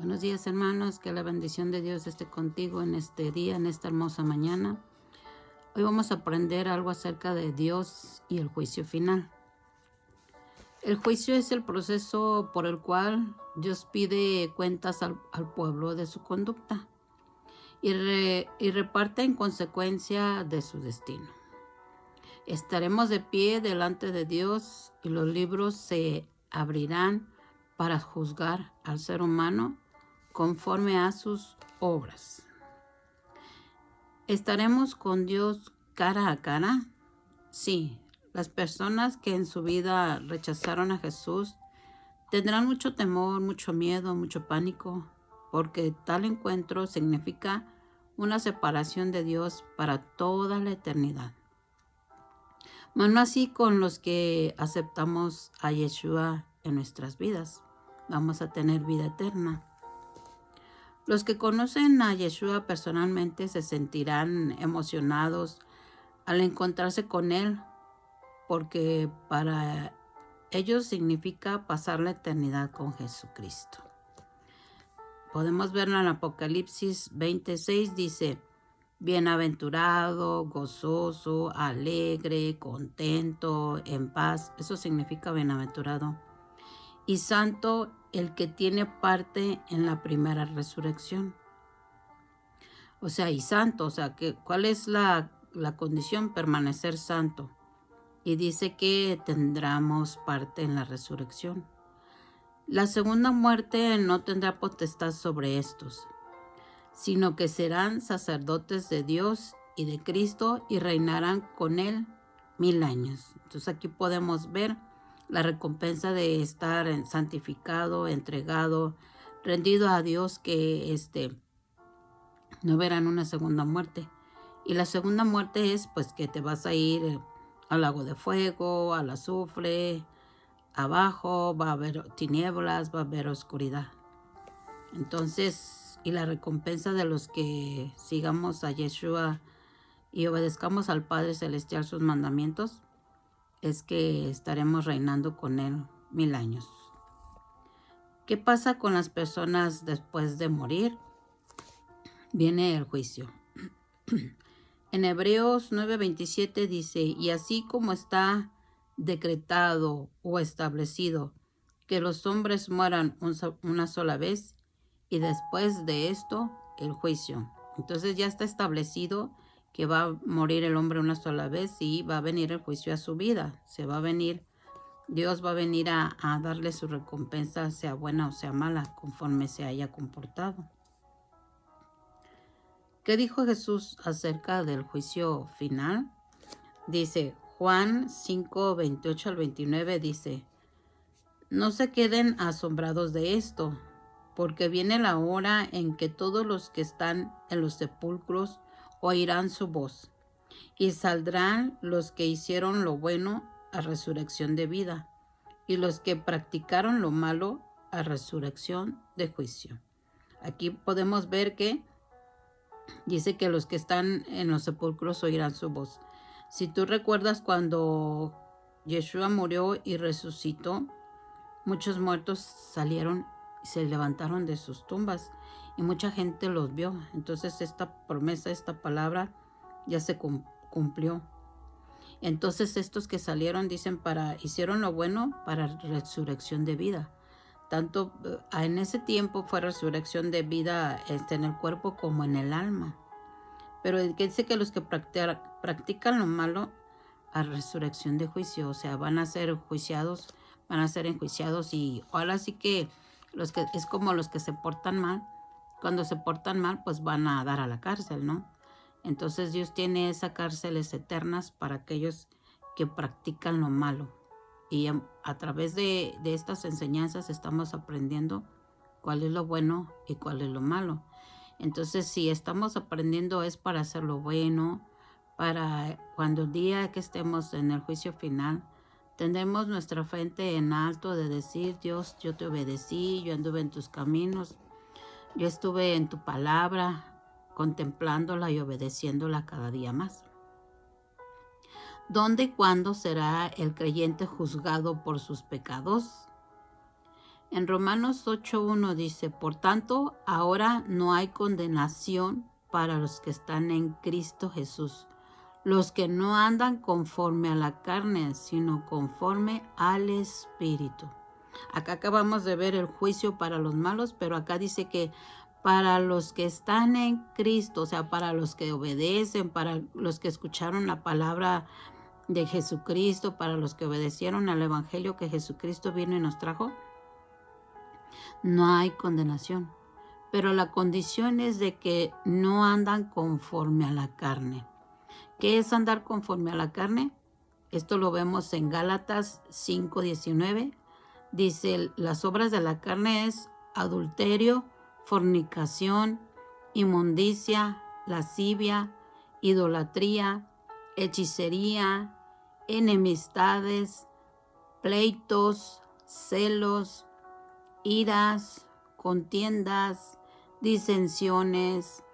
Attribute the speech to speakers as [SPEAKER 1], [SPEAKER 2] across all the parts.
[SPEAKER 1] Buenos días, hermanos, que la bendición de Dios esté contigo en este día, en esta hermosa mañana. Hoy vamos a aprender algo acerca de Dios y el juicio final. El juicio es el proceso por el cual Dios pide cuentas al pueblo de su conducta y reparte en consecuencia de su destino. Estaremos de pie delante de Dios y los libros se abrirán para juzgar al ser humano conforme a sus obras. ¿Estaremos con Dios cara a cara? Sí, las personas que en su vida rechazaron a Jesús tendrán mucho temor, mucho miedo, mucho pánico, porque tal encuentro significa una separación de Dios para toda la eternidad. Mas no así con los que aceptamos a Yeshua en nuestras vidas. Vamos a tener vida eterna. Los que conocen a Yeshua personalmente se sentirán emocionados al encontrarse con Él, porque para ellos significa pasar la eternidad con Jesucristo. Podemos verlo en Apocalipsis 26, dice: bienaventurado, gozoso, alegre, contento, en paz. Eso significa bienaventurado. Y santo el que tiene parte en la primera resurrección. O sea, y santo, o sea, ¿cuál es la condición? Permanecer santo. Y dice que tendremos parte en la resurrección. La segunda muerte no tendrá potestad sobre estos, sino que serán sacerdotes de Dios y de Cristo y reinarán con Él 1000 años. Entonces aquí podemos ver la recompensa de estar santificado, entregado, rendido a Dios, que no verán una segunda muerte. Y la segunda muerte es pues que te vas a ir al lago de fuego, al azufre, abajo va a haber tinieblas, va a haber oscuridad. Entonces, y la recompensa de los que sigamos a Yeshua y obedezcamos al Padre Celestial sus mandamientos es que estaremos reinando con Él 1000 años. ¿Qué pasa con las personas después de morir? Viene el juicio. En Hebreos 9:27 dice: y así como está decretado o establecido que los hombres mueran una sola vez y después de esto el juicio. Entonces ya está establecido que va a morir el hombre una sola vez y va a venir el juicio a su vida. Dios va a venir a darle su recompensa, sea buena o sea mala, conforme se haya comportado. ¿Qué dijo Jesús acerca del juicio final? Dice Juan 5:28 al 29, dice: no se queden asombrados de esto, porque viene la hora en que todos los que están en los sepulcros oirán su voz, y saldrán los que hicieron lo bueno a resurrección de vida, y los que practicaron lo malo a resurrección de juicio. Aquí podemos ver que dice que los que están en los sepulcros oirán su voz. Si tú recuerdas cuando Yeshua murió y resucitó, muchos muertos salieron y se levantaron de sus tumbas y mucha gente los vio. Entonces esta promesa, esta palabra ya se cumplió. Entonces estos que salieron hicieron lo bueno para resurrección de vida. Tanto en ese tiempo fue resurrección de vida en el cuerpo como en el alma. Pero dice que los que practican lo malo a resurrección de juicio, o sea, van a ser enjuiciados, y ahora sí que es como los que se portan mal. Cuando se portan mal, pues van a dar a la cárcel, ¿no? Entonces Dios tiene esas cárceles eternas para aquellos que practican lo malo. Y a través de estas enseñanzas estamos aprendiendo cuál es lo bueno y cuál es lo malo. Entonces, si estamos aprendiendo es para hacer lo bueno, para cuando el día que estemos en el juicio final, tendremos nuestra frente en alto de decir: Dios, yo te obedecí, yo anduve en tus caminos, yo estuve en tu palabra, contemplándola y obedeciéndola cada día más. ¿Dónde y cuándo será el creyente juzgado por sus pecados? En Romanos 8:1 dice, por tanto, ahora no hay condenación para los que están en Cristo Jesús, los que no andan conforme a la carne, sino conforme al Espíritu. Acá acabamos de ver el juicio para los malos, pero acá dice que para los que están en Cristo, o sea, para los que obedecen, para los que escucharon la palabra de Jesucristo, para los que obedecieron al Evangelio que Jesucristo vino y nos trajo, no hay condenación. Pero la condición es de que no andan conforme a la carne. ¿Qué es andar conforme a la carne? Esto lo vemos en Gálatas 5:19. Dice, las obras de la carne es adulterio, fornicación, inmundicia, lascivia, idolatría, hechicería, enemistades, pleitos, celos, iras, contiendas, disensiones,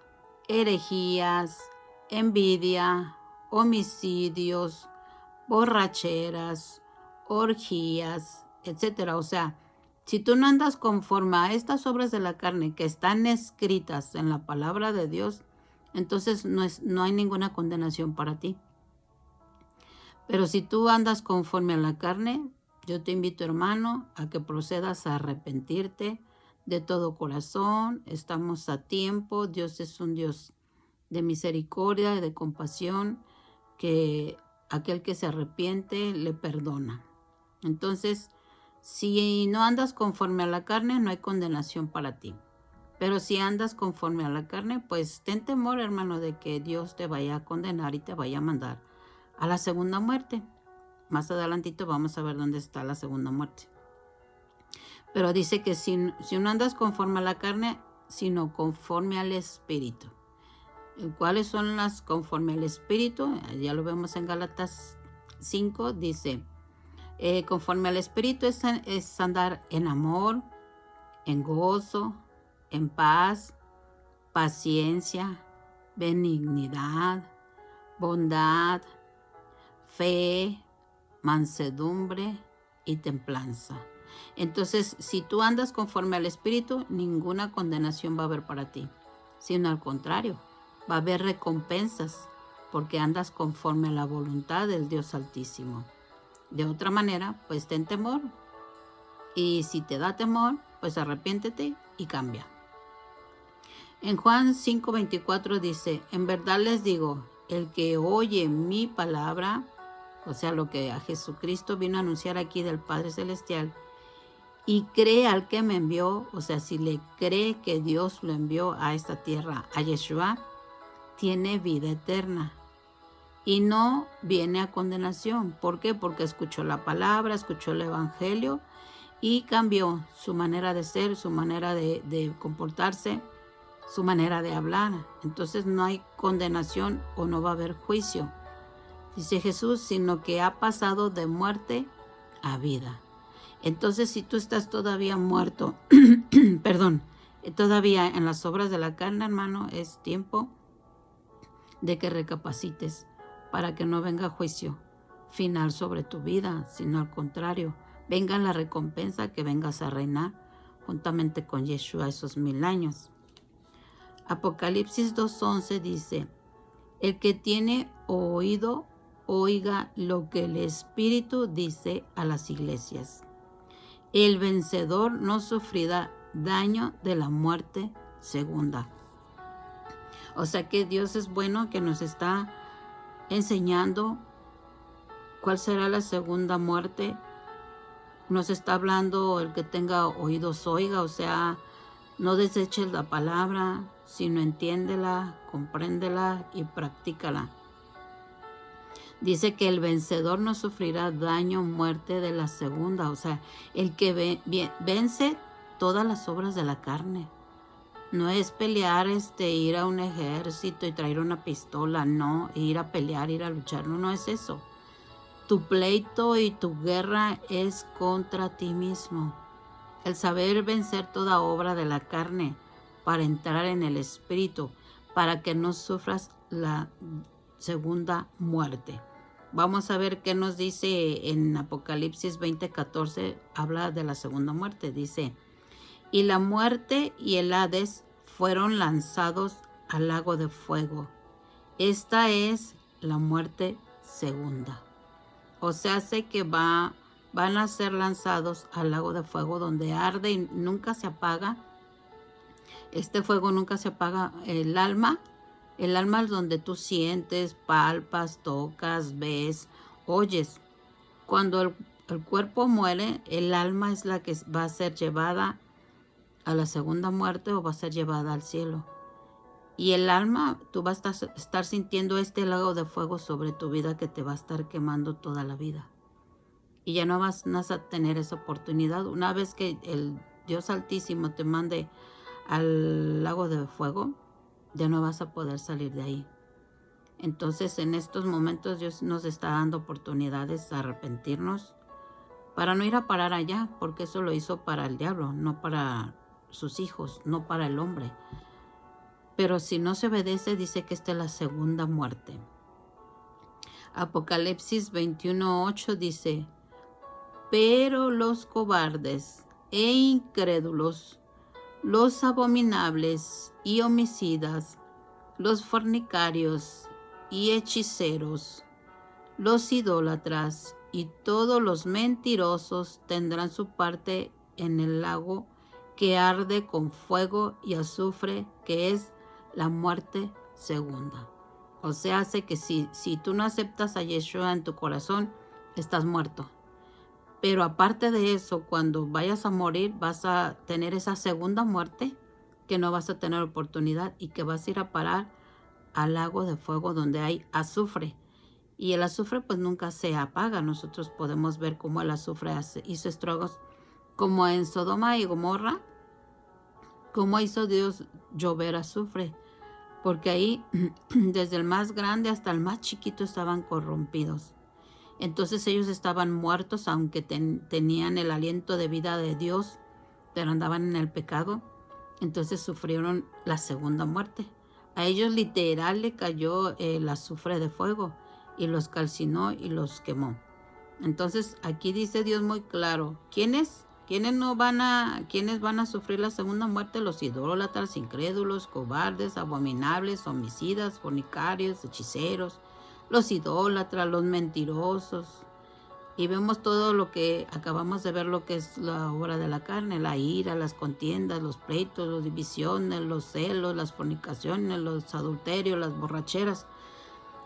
[SPEAKER 1] herejías, envidia, homicidios, borracheras, orgías, etcétera. O sea, si tú no andas conforme a estas obras de la carne que están escritas en la palabra de Dios, entonces no hay ninguna condenación para ti. Pero si tú andas conforme a la carne, yo te invito, hermano, a que procedas a arrepentirte de todo corazón. Estamos a tiempo. Dios es un Dios de misericordia y de compasión, que aquel que se arrepiente le perdona. Entonces, si no andas conforme a la carne, no hay condenación para ti. Pero si andas conforme a la carne, pues ten temor, hermano, de que Dios te vaya a condenar y te vaya a mandar a la segunda muerte. Más adelantito vamos a ver dónde está la segunda muerte. Pero dice que si no andas conforme a la carne, sino conforme al Espíritu. ¿Cuáles son las conforme al Espíritu? Ya lo vemos en Gálatas 5, dice, conforme al Espíritu es andar en amor, en gozo, en paz, paciencia, benignidad, bondad, fe, mansedumbre y templanza. Entonces, si tú andas conforme al Espíritu, ninguna condenación va a haber para ti, sino al contrario, va a haber recompensas porque andas conforme a la voluntad del Dios Altísimo. De otra manera, pues ten temor. Y si te da temor, pues arrepiéntete y cambia. En Juan 5:24 dice, en verdad les digo, el que oye mi palabra, o sea, lo que a Jesucristo vino a anunciar aquí del Padre Celestial, y cree al que me envió, o sea, si le cree que Dios lo envió a esta tierra, a Yeshua, tiene vida eterna y no viene a condenación. ¿Por qué? Porque escuchó la palabra, escuchó el Evangelio y cambió su manera de ser, su manera de comportarse, su manera de hablar. Entonces no hay condenación o no va a haber juicio, dice Jesús, sino que ha pasado de muerte a vida. Entonces, si tú estás todavía muerto, perdón, todavía en las obras de la carne, hermano, es tiempo de que recapacites para que no venga juicio final sobre tu vida, sino al contrario, venga la recompensa, que vengas a reinar juntamente con Yeshua esos 1000 años. Apocalipsis 2:11 dice, el que tiene oído, oiga lo que el Espíritu dice a las iglesias. El vencedor no sufrirá daño de la muerte segunda. O sea que Dios es bueno, que nos está enseñando cuál será la segunda muerte. Nos está hablando, el que tenga oídos oiga, o sea, no deseches la palabra, sino entiéndela, compréndela y practícala. Dice que el vencedor no sufrirá daño, muerte de la segunda. O sea, el que vence todas las obras de la carne. No es pelear, ir a un ejército y traer una pistola, no, ir a pelear, ir a luchar, no es eso. Tu pleito y tu guerra es contra ti mismo. El saber vencer toda obra de la carne para entrar en el Espíritu, para que no sufras la segunda muerte. Vamos a ver qué nos dice en Apocalipsis 20:14, habla de la segunda muerte. Dice, y la muerte y el Hades fueron lanzados al lago de fuego. Esta es la muerte segunda. O sea, sé que van a ser lanzados al lago de fuego donde arde y nunca se apaga. Este fuego nunca se apaga. El alma es donde tú sientes, palpas, tocas, ves, oyes. Cuando el cuerpo muere, el alma es la que va a ser llevada a la segunda muerte o va a ser llevada al cielo. Y el alma, tú vas a estar sintiendo este lago de fuego sobre tu vida que te va a estar quemando toda la vida. Y ya no vas a tener esa oportunidad. Una vez que el Dios Altísimo te mande al lago de fuego, ya no vas a poder salir de ahí. Entonces, en estos momentos Dios nos está dando oportunidades de arrepentirnos para no ir a parar allá, porque eso lo hizo para el diablo, no para sus hijos, no para el hombre. Pero si no se obedece, dice que esta es la segunda muerte. Apocalipsis 21:8 dice, pero los cobardes e incrédulos, los abominables y homicidas, los fornicarios y hechiceros, los idólatras y todos los mentirosos tendrán su parte en el lago que arde con fuego y azufre, que es la muerte segunda. O sea, hace que si tú no aceptas a Yeshua en tu corazón, estás muerto. Pero aparte de eso, cuando vayas a morir, vas a tener esa segunda muerte que no vas a tener oportunidad y que vas a ir a parar al lago de fuego donde hay azufre. Y el azufre pues nunca se apaga. Nosotros podemos ver cómo el azufre hizo estragos, como en Sodoma y Gomorra, cómo hizo Dios llover azufre. Porque ahí, desde el más grande hasta el más chiquito, estaban corrompidos. Entonces ellos estaban muertos, aunque tenían el aliento de vida de Dios, pero andaban en el pecado. Entonces sufrieron la segunda muerte. A ellos literal le cayó el azufre de fuego y los calcinó y los quemó. Entonces aquí dice Dios muy claro, ¿quiénes van a sufrir la segunda muerte? Los idólatras, incrédulos, cobardes, abominables, homicidas, fornicarios, hechiceros, los idólatras, los mentirosos. Y vemos todo lo que acabamos de ver, lo que es la obra de la carne, la ira, las contiendas, los pleitos, las divisiones, los celos, las fornicaciones, los adulterios, las borracheras.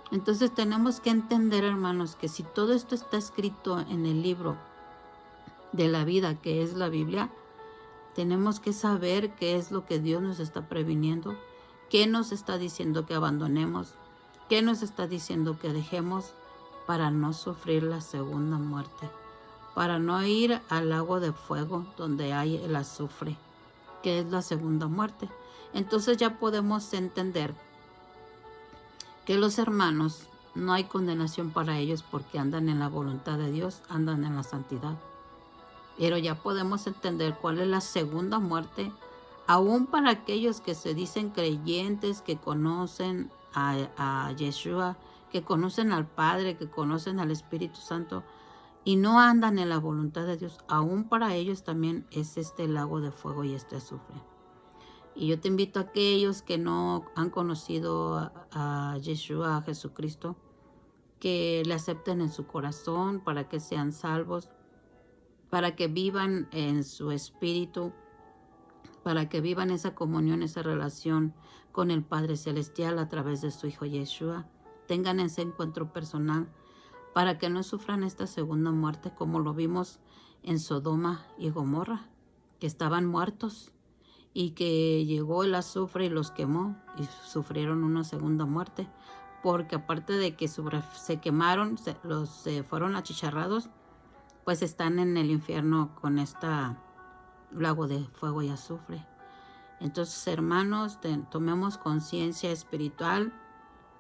[SPEAKER 1] Entonces tenemos que entender, hermanos, que si todo esto está escrito en el libro de la vida, que es la Biblia, tenemos que saber qué es lo que Dios nos está previniendo, qué nos está diciendo que abandonemos, qué nos está diciendo que dejemos para no sufrir la segunda muerte, para no ir al lago de fuego donde hay el azufre, que es la segunda muerte. Entonces ya podemos entender que los hermanos no hay condenación para ellos porque andan en la voluntad de Dios, andan en la santidad. Pero ya podemos entender cuál es la segunda muerte, aún para aquellos que se dicen creyentes, que conocen a Yeshua, que conocen al Padre, que conocen al Espíritu Santo y no andan en la voluntad de Dios. Aún para ellos también es este lago de fuego y este azufre. Y yo te invito a aquellos que no han conocido a Yeshua, a Jesucristo, que le acepten en su corazón para que sean salvos, para que vivan en su espíritu, para que vivan esa comunión, esa relación con el Padre Celestial a través de su Hijo Yeshua. Tengan ese encuentro personal para que no sufran esta segunda muerte como lo vimos en Sodoma y Gomorra, que estaban muertos y que llegó el azufre y los quemó y sufrieron una segunda muerte, porque aparte de que se quemaron, se fueron achicharrados, pues están en el infierno con esta lago de fuego y azufre. Entonces, hermanos, tomemos conciencia espiritual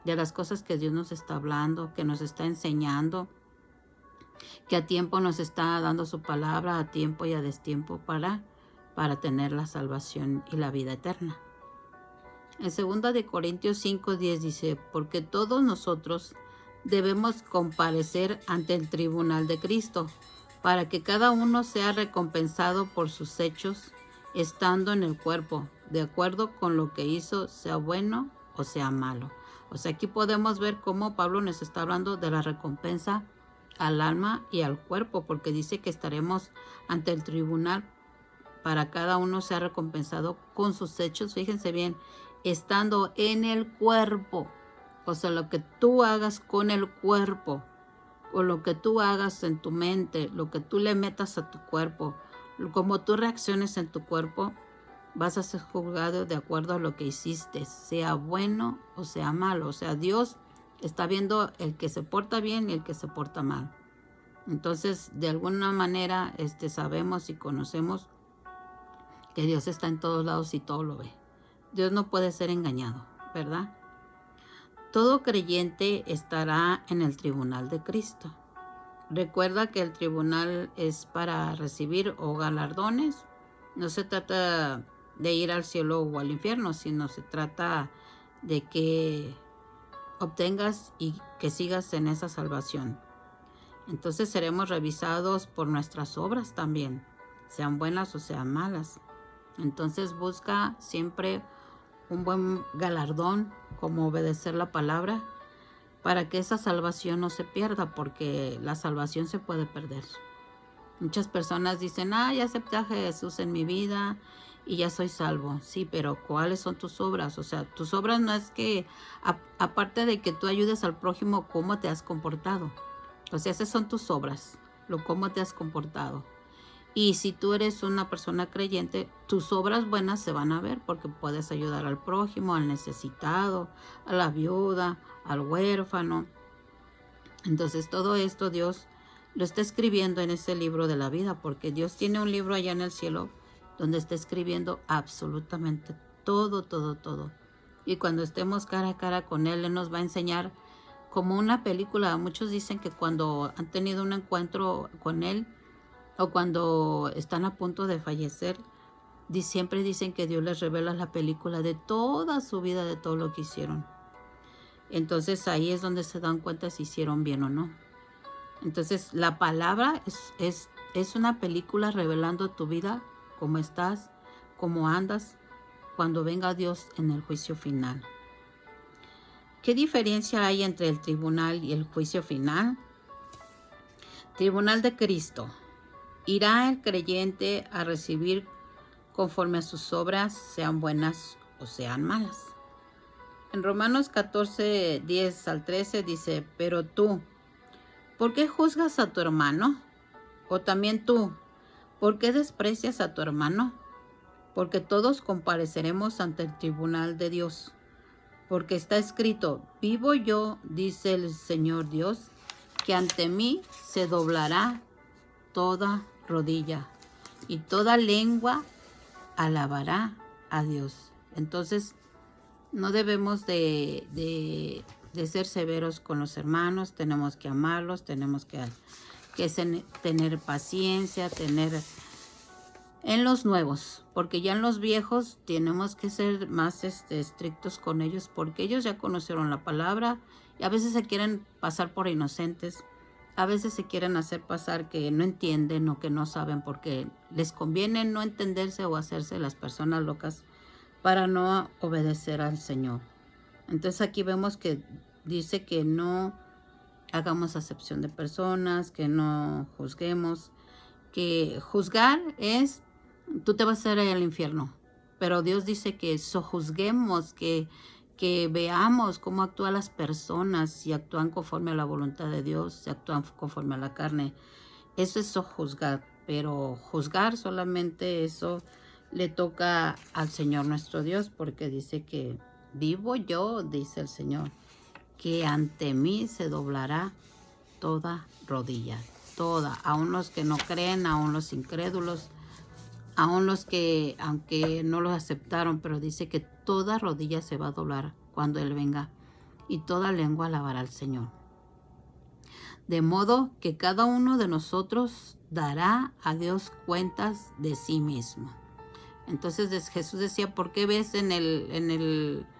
[SPEAKER 1] de las cosas que Dios nos está hablando, que nos está enseñando, que a tiempo nos está dando su palabra, a tiempo y a destiempo para tener la salvación y la vida eterna. En 2 Corintios 5:10 dice, porque todos nosotros debemos comparecer ante el tribunal de Cristo, para que cada uno sea recompensado por sus hechos, estando en el cuerpo, de acuerdo con lo que hizo, sea bueno o sea malo. O sea, aquí podemos ver cómo Pablo nos está hablando de la recompensa al alma y al cuerpo, porque dice que estaremos ante el tribunal para cada uno sea recompensado con sus hechos. Fíjense bien, estando en el cuerpo. O sea, lo que tú hagas con el cuerpo, o lo que tú hagas en tu mente, lo que tú le metas a tu cuerpo, como tú reacciones en tu cuerpo, vas a ser juzgado de acuerdo a lo que hiciste, sea bueno o sea malo. O sea, Dios está viendo el que se porta bien y el que se porta mal. Entonces, de alguna manera, sabemos y conocemos que Dios está en todos lados y todo lo ve. Dios no puede ser engañado, ¿verdad? Todo creyente estará en el tribunal de Cristo. Recuerda que el tribunal es para recibir o galardones. No se trata de ir al cielo o al infierno, sino se trata de que obtengas y que sigas en esa salvación. Entonces seremos revisados por nuestras obras también, sean buenas o sean malas. Entonces busca siempre un buen galardón, como obedecer la palabra, para que esa salvación no se pierda, porque la salvación se puede perder. Muchas personas dicen, ya acepté a Jesús en mi vida y ya soy salvo. Sí, pero ¿cuáles son tus obras? O sea, tus obras no es que, aparte de que tú ayudes al prójimo, ¿cómo te has comportado? O sea, esas son tus obras, cómo te has comportado. Y si tú eres una persona creyente, tus obras buenas se van a ver, porque puedes ayudar al prójimo, al necesitado, a la viuda, al huérfano. Entonces todo esto Dios lo está escribiendo en ese libro de la vida, porque Dios tiene un libro allá en el cielo donde está escribiendo absolutamente todo, todo, todo. Y cuando estemos cara a cara con Él nos va a enseñar como una película. Muchos dicen que cuando han tenido un encuentro con Él, o cuando están a punto de fallecer, siempre dicen que Dios les revela la película de toda su vida, de todo lo que hicieron. Entonces ahí es donde se dan cuenta si hicieron bien o no. Entonces la palabra es una película revelando tu vida, cómo estás, cómo andas, cuando venga Dios en el juicio final. ¿Qué diferencia hay entre el tribunal y el juicio final? Tribunal de Cristo. Irá el creyente a recibir conforme a sus obras, sean buenas o sean malas. En Romanos 14, 10 al 13 dice, pero tú, ¿por qué juzgas a tu hermano? O también tú, ¿por qué desprecias a tu hermano? Porque todos compareceremos ante el tribunal de Dios. Porque está escrito, vivo yo, dice el Señor Dios, que ante mí se doblará toda rodilla y toda lengua alabará a Dios. Entonces, no debemos de ser severos con los hermanos, tenemos que amarlos, tenemos que tener paciencia, tener en los nuevos, porque ya en los viejos tenemos que ser más estrictos con ellos, porque ellos ya conocieron la palabra y a veces se quieren pasar por inocentes. A veces se quieren hacer pasar que no entienden o que no saben, porque les conviene no entenderse o hacerse las personas locas para no obedecer al Señor. Entonces aquí vemos que dice que no hagamos acepción de personas, que no juzguemos, que juzgar es, tú te vas a ir al infierno, pero Dios dice que sojuzguemos, que veamos cómo actúan las personas, si actúan conforme a la voluntad de Dios, si actúan conforme a la carne. Eso es sojuzgar, pero juzgar solamente eso le toca al Señor nuestro Dios, porque dice que vivo yo, dice el Señor, que ante mí se doblará toda rodilla, toda, aun los que no creen, aun los incrédulos, aun los que, aunque no los aceptaron, pero dice que toda rodilla se va a doblar cuando Él venga y toda lengua alabará al Señor. De modo que cada uno de nosotros dará a Dios cuentas de sí mismo. Entonces Jesús decía, ¿por qué ves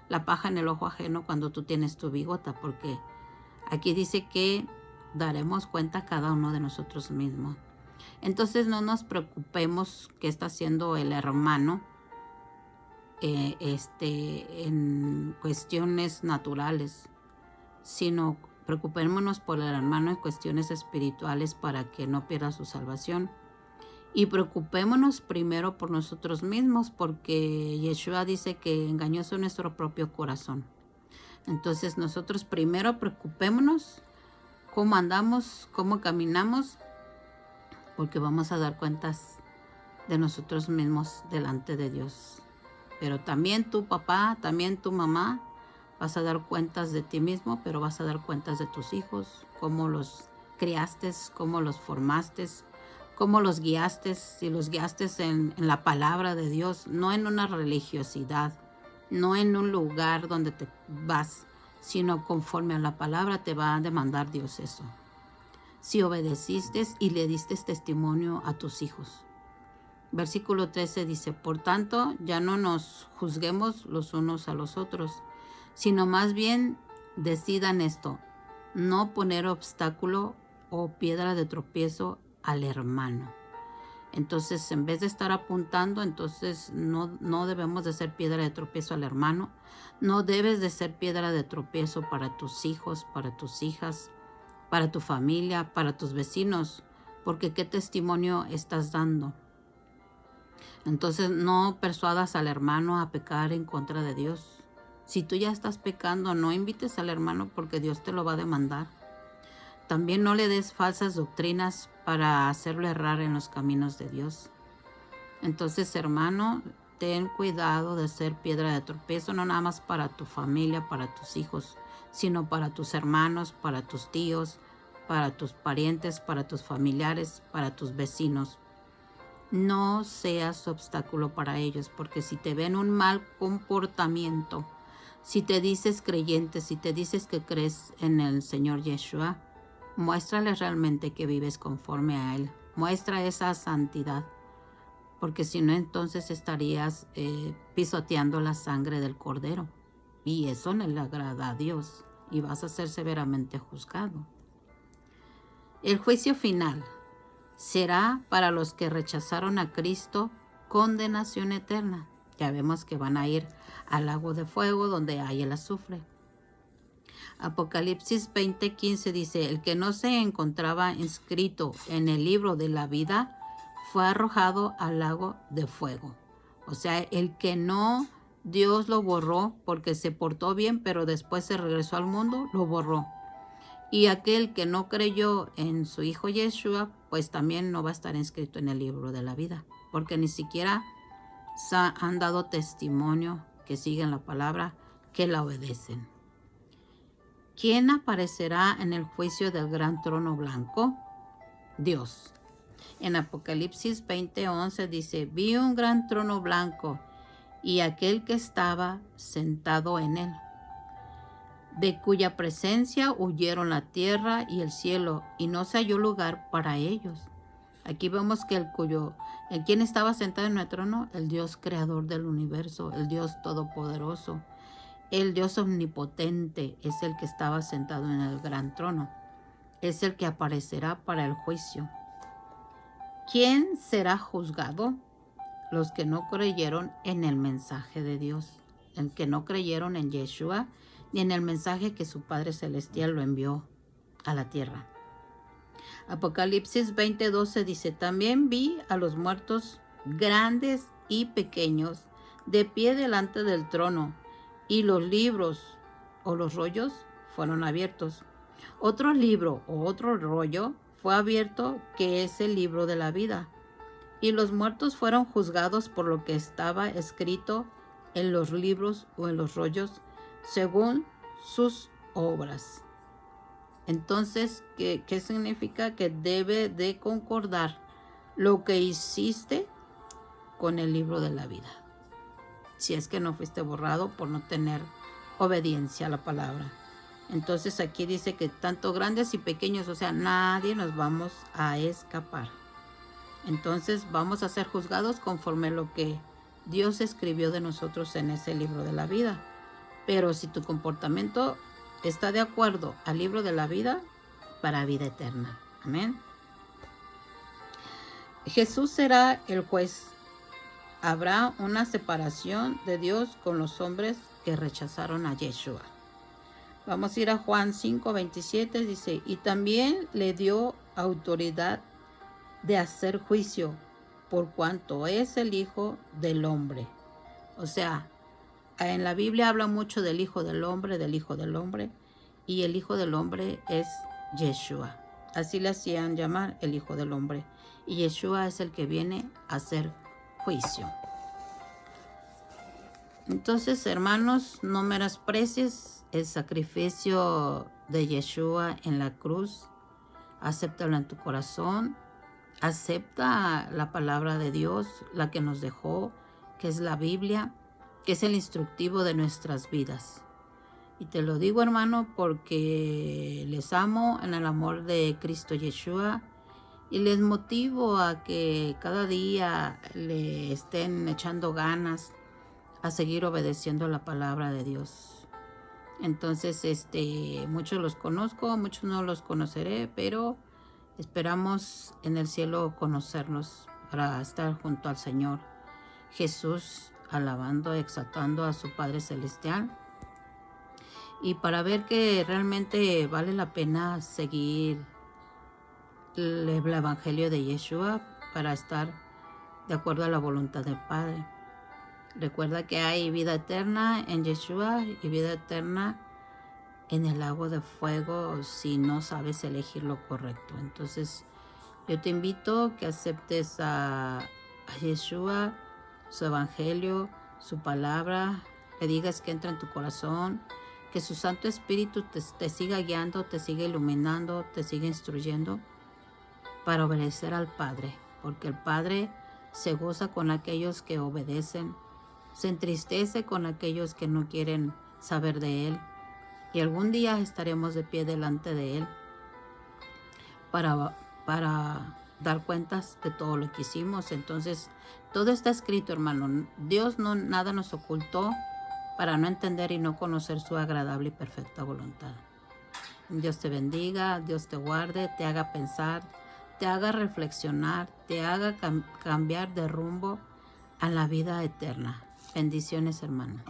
[SPEAKER 1] la paja en el ojo ajeno cuando tú tienes tu bigota? Porque Aquí dice que daremos cuenta a cada uno de nosotros mismos. Entonces no nos preocupemos qué está haciendo el hermano en cuestiones naturales, sino preocupémonos por el hermano en cuestiones espirituales para que no pierda su salvación. Y preocupémonos primero por nosotros mismos, porque Yeshua dice que engañoso es nuestro propio corazón. Entonces nosotros primero preocupémonos cómo andamos, cómo caminamos, porque vamos a dar cuentas de nosotros mismos delante de Dios. Pero también tu papá, también tu mamá, vas a dar cuentas de ti mismo, pero vas a dar cuentas de tus hijos, cómo los criaste, cómo los formaste, cómo los guiaste, si los guiaste en la palabra de Dios, no en una religiosidad, no en un lugar donde te vas, sino conforme a la palabra te va a demandar Dios eso. Si obedeciste y le diste testimonio a tus hijos. Versículo 13 dice, por tanto, ya no nos juzguemos los unos a los otros, sino más bien decidan esto, no poner obstáculo o piedra de tropiezo al hermano. Entonces, en vez de estar apuntando, entonces no debemos de ser piedra de tropiezo al hermano. No debes de ser piedra de tropiezo para tus hijos, para tus hijas, para tu familia, para tus vecinos, porque ¿qué testimonio estás dando? Entonces, no persuadas al hermano a pecar en contra de Dios. Si tú ya estás pecando, no invites al hermano porque Dios te lo va a demandar. También no le des falsas doctrinas para hacerlo errar en los caminos de Dios. Entonces, hermano, ten cuidado de ser piedra de tropiezo, no nada más para tu familia, para tus hijos, sino para tus hermanos, para tus tíos, para tus parientes, para tus familiares, para tus vecinos. No seas obstáculo para ellos, porque si te ven un mal comportamiento, si te dices creyente, si te dices que crees en el Señor Yeshua, muéstrales realmente que vives conforme a Él. Muestra esa santidad, porque si no, entonces estarías pisoteando la sangre del Cordero. Y eso no le agrada a Dios y vas a ser severamente juzgado. El juicio final será para los que rechazaron a Cristo condenación eterna. Ya vemos que van a ir al lago de fuego donde hay el azufre. Apocalipsis 20:15 dice, el que no se encontraba inscrito en el libro de la vida fue arrojado al lago de fuego. O sea, el que no, Dios lo borró porque se portó bien, pero después se regresó al mundo, lo borró. Y aquel que no creyó en su hijo Yeshua, pues también no va a estar inscrito en el libro de la vida, porque ni siquiera han dado testimonio que siguen la palabra, que la obedecen. ¿Quién aparecerá en el juicio del gran trono blanco? Dios. En Apocalipsis 20:11 dice, vi un gran trono blanco y aquel que estaba sentado en él, de cuya presencia huyeron la tierra y el cielo, y no se halló lugar para ellos. Aquí vemos que el quien estaba sentado en el trono, el Dios creador del universo, el Dios todopoderoso, el Dios omnipotente, es el que estaba sentado en el gran trono. Es el que aparecerá para el juicio. ¿Quién será juzgado? Los que no creyeron en el mensaje de Dios, el que no creyeron en Yeshua ni en el mensaje que su Padre Celestial lo envió a la tierra. Apocalipsis 20:12 dice, también vi a los muertos grandes y pequeños de pie delante del trono, y los libros o los rollos fueron abiertos. Otro libro o otro rollo fue abierto, que es el libro de la vida, y los muertos fueron juzgados por lo que estaba escrito en los libros o en los rollos, según sus obras. Entonces, ¿qué significa? Que debe de concordar lo que hiciste con el libro de la vida. Si es que no fuiste borrado por no tener obediencia a la palabra. Entonces aquí dice que tanto grandes y pequeños, o sea, nadie nos vamos a escapar. Entonces vamos a ser juzgados conforme lo que Dios escribió de nosotros en ese libro de la vida. Pero si tu comportamiento está de acuerdo al libro de la vida para vida eterna. Amén. Jesús será el juez. Habrá una separación de Dios con los hombres que rechazaron a Yeshua. Vamos a ir a Juan 5:27, dice, y también le dio autoridad de hacer juicio por cuanto es el Hijo del Hombre. O sea, en la Biblia habla mucho del Hijo del Hombre, y el Hijo del Hombre es Yeshua. Así le hacían llamar el Hijo del Hombre. Y Yeshua es el que viene a hacer juicio. Entonces, hermanos, no menosprecies el sacrificio de Yeshua en la cruz. Acéptalo en tu corazón. Acepta la palabra de Dios, la que nos dejó, que es la Biblia, que es el instructivo de nuestras vidas. Y te lo digo, hermano, porque les amo en el amor de Cristo Yeshua y les motivo a que cada día le estén echando ganas a seguir obedeciendo la palabra de Dios. Entonces, muchos los conozco, muchos no los conoceré, pero esperamos en el cielo conocernos para estar junto al Señor Jesús, alabando, exaltando a su Padre Celestial. Y para ver que realmente vale la pena seguir el Evangelio de Yeshua para estar de acuerdo a la voluntad del Padre. Recuerda que hay vida eterna en Yeshua y vida eterna en el lago de fuego si no sabes elegir lo correcto. Entonces yo te invito a que aceptes a Yeshua, su Evangelio, su palabra, le digas que entra en tu corazón, que su Santo Espíritu te siga guiando, te siga iluminando, te siga instruyendo para obedecer al Padre, porque el Padre se goza con aquellos que obedecen, se entristece con aquellos que no quieren saber de Él, y algún día estaremos de pie delante de Él para dar cuentas de todo lo que hicimos. Entonces, todo está escrito, hermano. Dios nada nos ocultó para no entender y no conocer su agradable y perfecta voluntad. Dios te bendiga, Dios te guarde, te haga pensar, te haga reflexionar, te haga cambiar de rumbo a la vida eterna. Bendiciones, hermano.